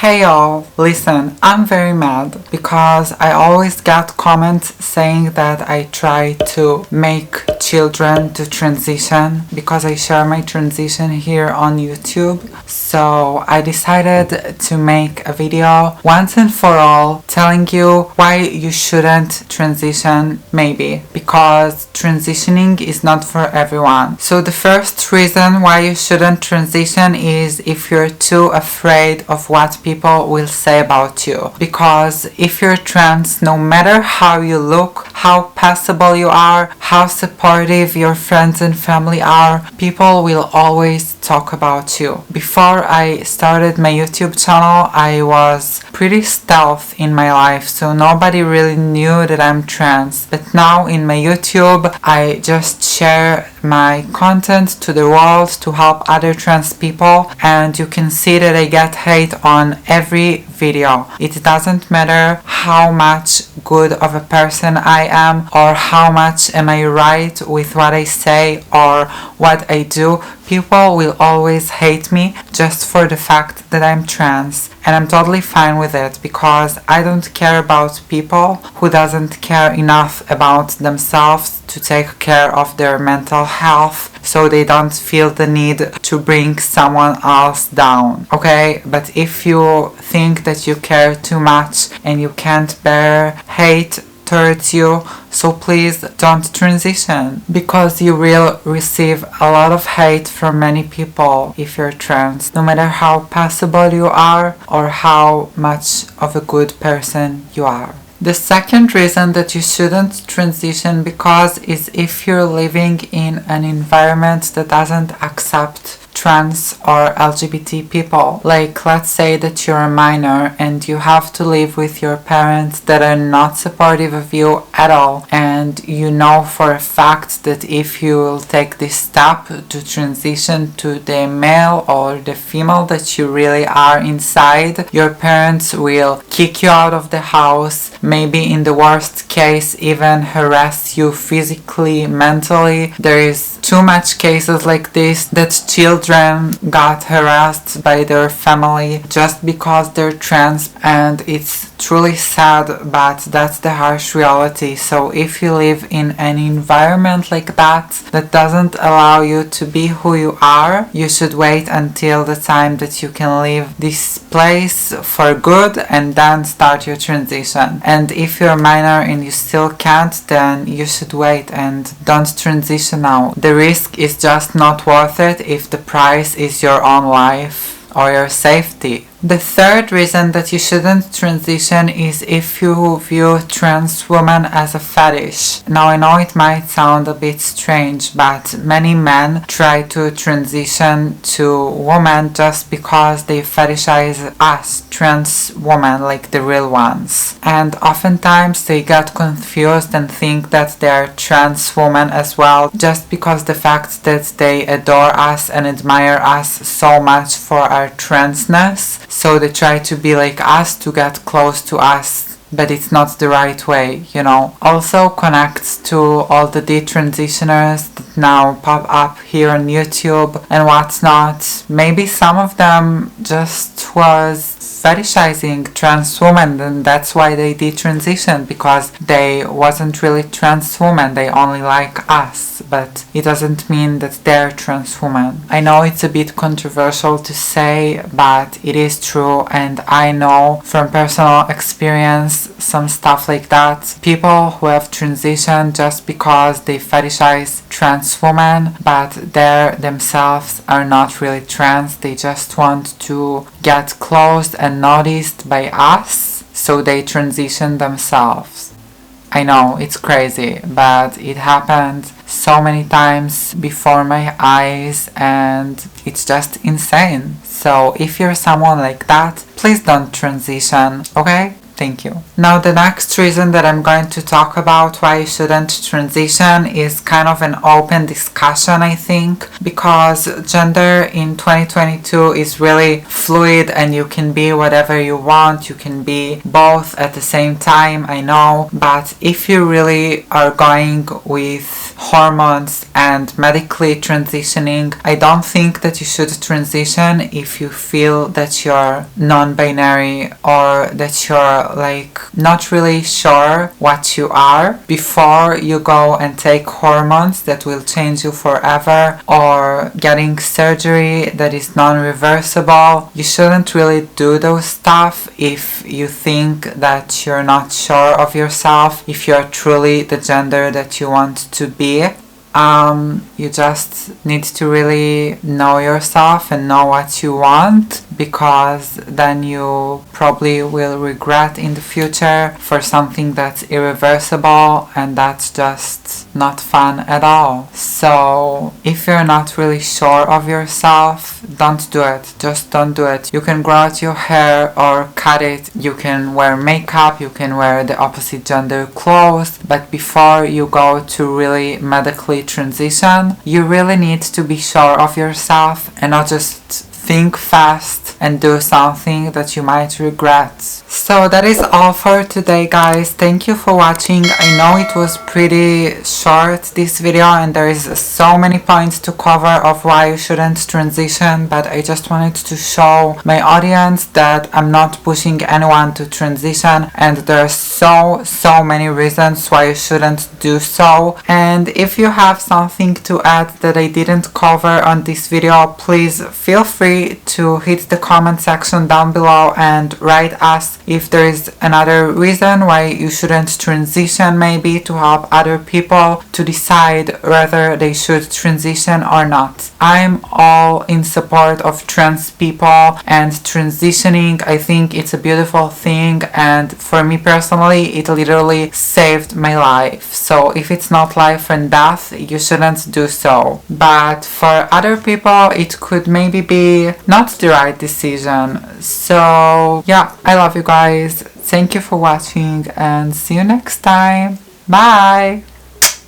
Hey y'all, listen, I'm very mad because I always get comments saying that I try to make children to transition because I share my transition here on YouTube. So I decided to make a video once and for all telling you why you shouldn't transition, maybe, because transitioning is not for everyone. So the first reason why you shouldn't transition is if you're too afraid of what people will say about you. Because if you're trans, no matter how you look, how passable you are, how supportive your friends and family are, people will always talk about you. Before I started my YouTube channel, I was pretty stealth in my life, so nobody really knew that I'm trans. But now in my YouTube, I just share my content to the world to help other trans people, and you can see that I get hate on every video. It doesn't matter how much good of a person I am or how much am I right with what I say or what I do. People will always hate me just for the fact that I'm trans, and I'm totally fine with it because I don't care about people who doesn't care enough about themselves to take care of their mental health, so they don't feel the need to bring someone else down, okay? But if you think that you care too much and you can't bear hate towards you, so please don't transition, because you will receive a lot of hate from many people if you're trans, no matter how passable you are or how much of a good person you are. The second reason that you shouldn't transition because is if you're living in an environment that doesn't accept trans or LGBT people. Like, let's say that you're a minor and you have to live with your parents that are not supportive of you at all, and you know for a fact that if you will take this step to transition to the male or the female that you really are inside, your parents will kick you out of the house, maybe in the worst case even harass you physically, mentally. There is too much cases like this that children got harassed by their family just because they're trans, and it's truly sad, but that's the harsh reality. So if you live in an environment like that doesn't allow you to be who you are, you should wait until the time that you can leave this place for good and then start your transition. And if you're minor and you still can't, then you should wait and don't transition now. The risk is just not worth it if the price is your own life or your safety. The third reason that you shouldn't transition is if you view trans women as a fetish. Now I know it might sound a bit strange, but many men try to transition to women just because they fetishize us, trans women, like the real ones. And oftentimes they get confused and think that they're trans women as well, just because the fact that they adore us and admire us so much for our transness. So they try to be like us to get close to us, but it's not the right way, you know. Also connects to all the detransitioners that now pop up here on YouTube and whatnot. Maybe some of them just was fetishizing trans women, and that's why they detransitioned, because they wasn't really trans women, they only like us, but it doesn't mean that they're trans women. I know it's a bit controversial to say, but it is true, and I know from personal experience some stuff like that. People who have transitioned just because they fetishize trans women, but they themselves are not really trans, they just want to get close and noticed by us, so they transition themselves. I know, it's crazy, but it happened so many times before my eyes and it's just insane. So if you're someone like that, please don't transition, okay? Thank you. Now the next reason that I'm going to talk about why you shouldn't transition is kind of an open discussion, I think, because gender in 2022 is really fluid and you can be whatever you want, you can be both at the same time, I know, but if you really are going with hormones and medically transitioning, I don't think that you should transition if you feel that you're non-binary or that you're like not really sure what you are before you go and take hormones that will change you forever, or getting surgery that is non-reversible. You shouldn't really do those stuff if you think that you're not sure of yourself, if you're truly the gender that you want to be. You just need to really know yourself and know what you want, because then you probably will regret in the future for something that's irreversible, and that's just not fun at all. So if you're not really sure of yourself, don't do it. Just don't do it. You can grow out your hair or cut it, you can wear makeup, you can wear the opposite gender clothes, but before you go to really medically transition, you really need to be sure of yourself and not just think fast and do something that you might regret. So that is all for today, guys. Thank you for watching. I know it was pretty short, this video, and there is so many points to cover of why you shouldn't transition, but I just wanted to show my audience that I'm not pushing anyone to transition, and there are so many reasons why you shouldn't do so. And if you have something to add that I didn't cover on this video, please feel free to hit the comment section down below and write us if there is another reason why you shouldn't transition, maybe to help other people to decide whether they should transition or not. I'm all in support of trans people and transitioning. I think it's a beautiful thing, and for me personally, it literally saved my life. So if it's not life and death, you shouldn't do so. But for other people, it could maybe be not the right decision. So yeah, I love you guys. Thank you for watching and see you next time. Bye!